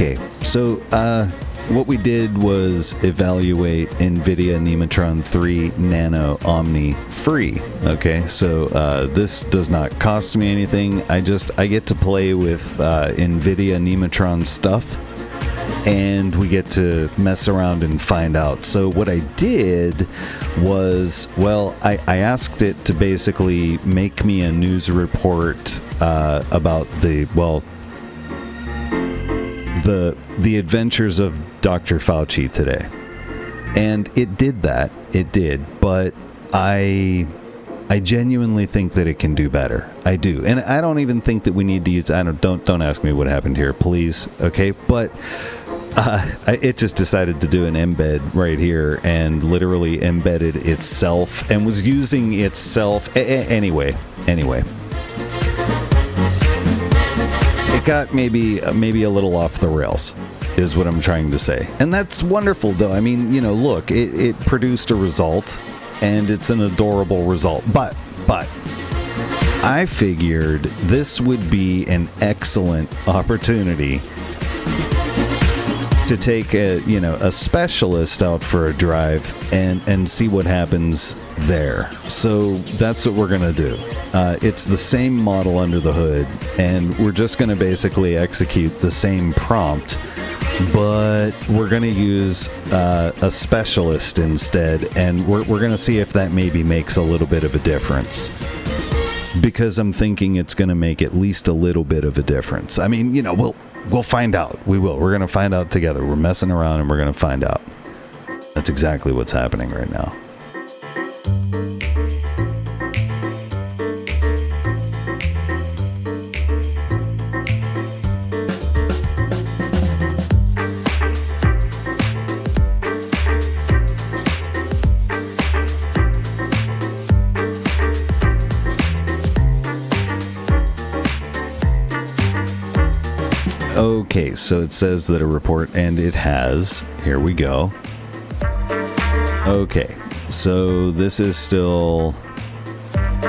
Okay, so what we did was evaluate NVIDIA Nematron 3 Nano Omni free. Okay, so this does not cost me anything. I get to play with NVIDIA Nematron stuff, and we get to mess around and find out. So what I did was, well, I asked it to basically make me a news report about the adventures of Dr. Fauci today. And it did that. It did. But I genuinely think that it can do better. I do. And I don't even think that we need to use, don't ask me what happened here, please. Okay. But it just decided to do an embed right here and literally embedded itself and was using itself. Anyway. It got maybe a little off the rails, is what I'm trying to say. And that's wonderful, though. I mean, look, it produced a result, and it's an adorable result. But I figured this would be an excellent opportunity to take a specialist out for a drive and see what happens there. So that's what we're going to do. It's the same model under the hood, and we're just going to basically execute the same prompt, but we're going to use a specialist instead, and we're going to see if that maybe makes a little bit of a difference. Because I'm thinking it's going to make at least a little bit of a difference. I mean, we'll find out. We will. We're going to find out together. We're messing around and we're going to find out. That's exactly what's happening right now. Okay, so it says that a report, and it has. Here we go. Okay, so this is still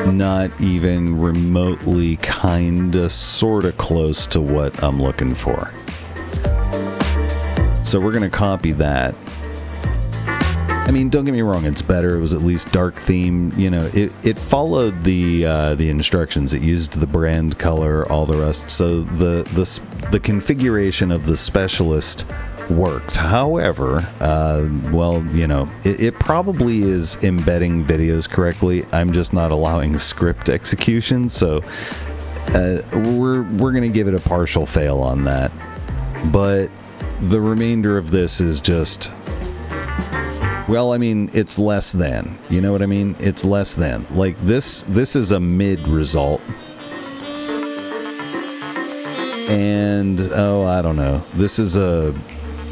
not even remotely sort of close to what I'm looking for. So we're going to copy that. I mean, don't get me wrong, it's better. It was at least dark theme. It followed the instructions. It used the brand color, all the rest. So the configuration of the specialist worked. However, it probably is embedding videos correctly. I'm just not allowing script execution. So we're going to give it a partial fail on that. But the remainder of this is just... Well, I mean, it's less than. You know what I mean? It's less than. Like, this is a mid result. And, I don't know. This is a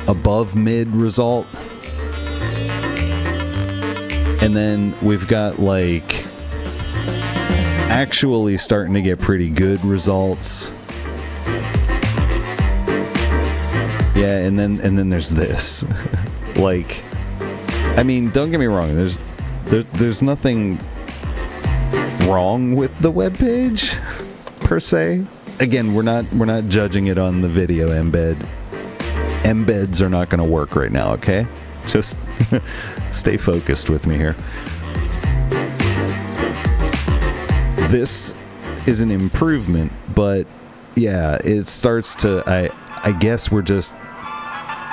above mid result. And then we've got, like, actually starting to get pretty good results. Yeah, and then there's this. Like... I mean, don't get me wrong. There's nothing wrong with the webpage per se. Again, we're not judging it on the video embed. Embeds are not going to work right now. Okay, just stay focused with me here. This is an improvement, but yeah, it starts to. I guess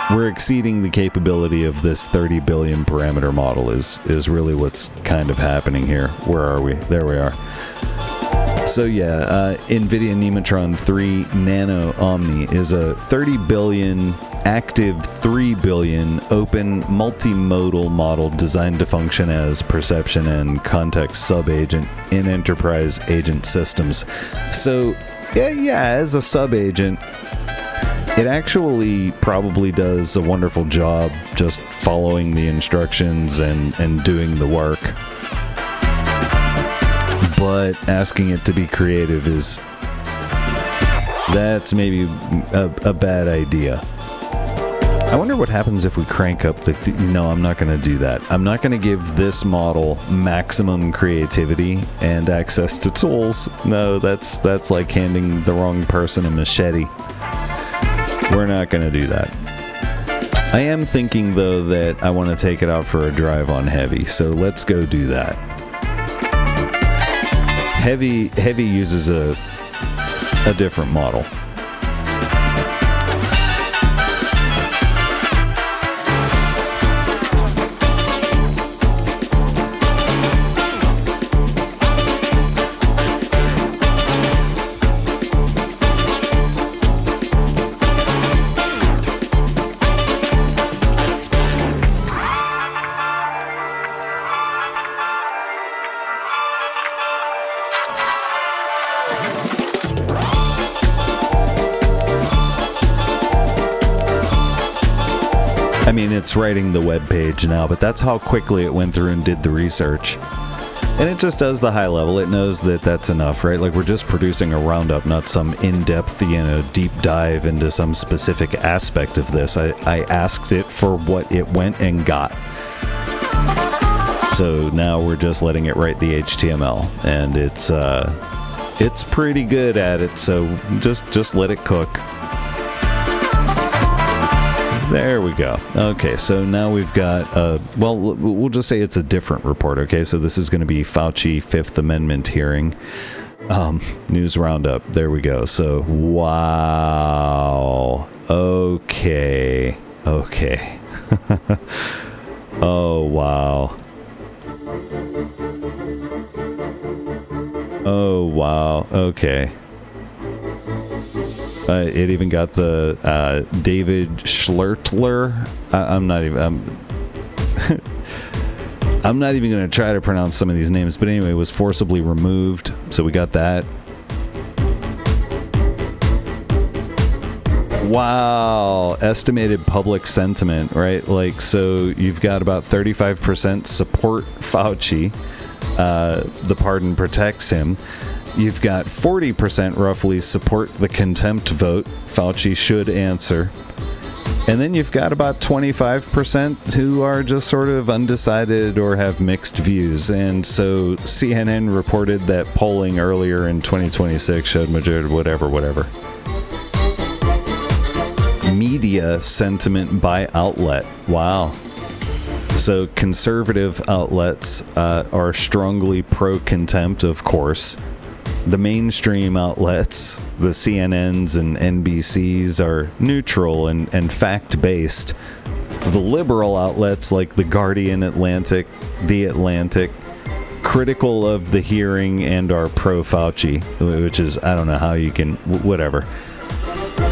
we're exceeding the capability of this 30 billion parameter model is really what's kind of happening here. Where are we? There we are. So yeah, NVIDIA Nematron 3 Nano Omni is a 30 billion active 3 billion open multimodal model designed to function as perception and context sub-agent in enterprise agent systems. So yeah, as a sub-agent, it actually probably does a wonderful job just following the instructions and doing the work. But asking it to be creative that's maybe a bad idea. I wonder what happens if we crank up no, I'm not going to do that. I'm not going to give this model maximum creativity and access to tools. No, that's like handing the wrong person a machete. We're not going to do that. I am thinking, though, that I want to take it out for a drive on Heavy, so let's go do that. Heavy uses a different model. I mean, it's writing the web page now, but that's how quickly it went through and did the research. And it just does the high level. It knows that that's enough, right? Like, we're just producing a roundup, not some in-depth, deep dive into some specific aspect of this. I asked it for what it went and got. So now we're just letting it write the HTML, and it's pretty good at it, so just let it cook. There we go. Okay, so now we've got, well, we'll just say it's a different report, okay? So this is going to be Fauci Fifth Amendment hearing. News roundup. There we go. So, wow. Okay. Oh, wow. Oh, wow. Okay. It even got the David Schlertler. I'm not even going to try to pronounce some of these names, but anyway, was forcibly removed. So we got that. Wow, estimated public sentiment, right? Like, so you've got about 35% support Fauci. The pardon protects him. You've got 40% roughly support the contempt vote. Fauci should answer. And then you've got about 25% who are just sort of undecided or have mixed views. And so CNN reported that polling earlier in 2026 showed majority, whatever. Media sentiment by outlet. Wow. So conservative outlets are strongly pro-contempt, of course. The mainstream outlets, the CNNs and NBCs, are neutral and fact-based. The liberal outlets like The Guardian, Atlantic, The Atlantic, critical of the hearing and are pro-Fauci, which is, I don't know how you can, whatever.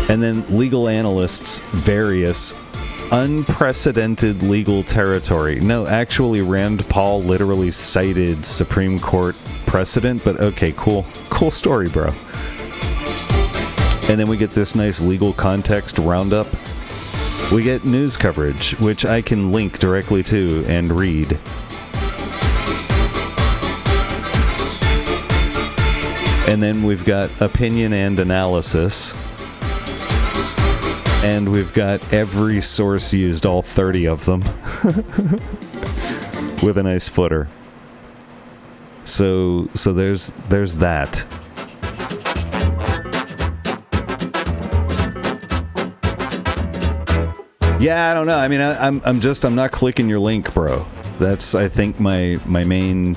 And then legal analysts, various, unprecedented legal territory. No, actually, Rand Paul literally cited Supreme Court precedent, but okay, cool story, bro. And then we get this nice legal context roundup. We get news coverage, which I can link directly to and read. And then we've got opinion and analysis. And we've got every source used, all 30 of them, with a nice footer. So there's that. Yeah, I don't know. I mean, I'm not clicking your link, bro. That's, I think, my main,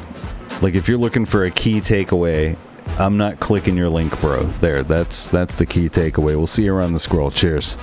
like, if you're looking for a key takeaway, I'm not clicking your link, bro. There, that's the key takeaway. We'll see you around the scroll. Cheers.